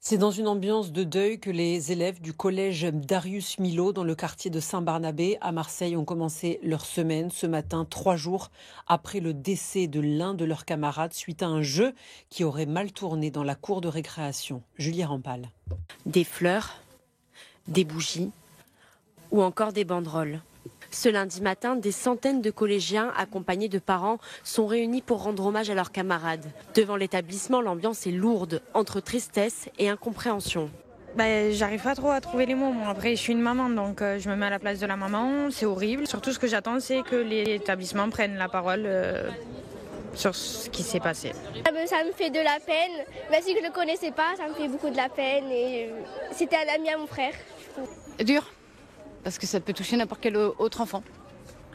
C'est dans une ambiance de deuil que les élèves du collège Darius Milhaud dans le quartier de Saint-Barnabé à Marseille ont commencé leur semaine ce matin, 3 jours après le décès de l'un de leurs camarades suite à un jeu qui aurait mal tourné dans la cour de récréation. Julie Rampal. Des fleurs, des bougies ou encore des banderoles. Ce lundi matin, des centaines de collégiens accompagnés de parents sont réunis pour rendre hommage à leurs camarades. Devant l'établissement, l'ambiance est lourde, entre tristesse et incompréhension. J'arrive pas trop à trouver les mots. Moi, après, je suis une maman, donc je me mets à la place de la maman. C'est horrible. Surtout, ce que j'attends, c'est que les établissements prennent la parole sur ce qui s'est passé. Ça me fait de la peine. Même si je ne le connaissais pas, ça me fait beaucoup de la peine. Et c'était un ami à mon frère. Dur, parce que ça peut toucher n'importe quel autre enfant.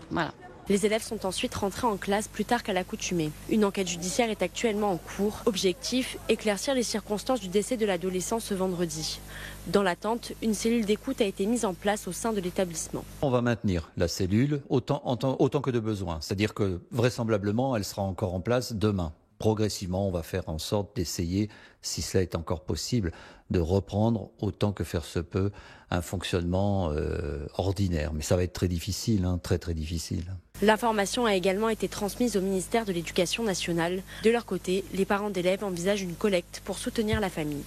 Voilà. Les élèves sont ensuite rentrés en classe plus tard qu'à l'accoutumée. Une enquête judiciaire est actuellement en cours. Objectif, éclaircir les circonstances du décès de l'adolescent ce vendredi. Dans l'attente, une cellule d'écoute a été mise en place au sein de l'établissement. On va maintenir la cellule autant que de besoin. C'est-à-dire que vraisemblablement, elle sera encore en place demain. Progressivement, on va faire en sorte d'essayer, si cela est encore possible, de reprendre autant que faire se peut un fonctionnement ordinaire. Mais ça va être très difficile, très très difficile. L'information a également été transmise au ministère de l'Éducation nationale. De leur côté, les parents d'élèves envisagent une collecte pour soutenir la famille.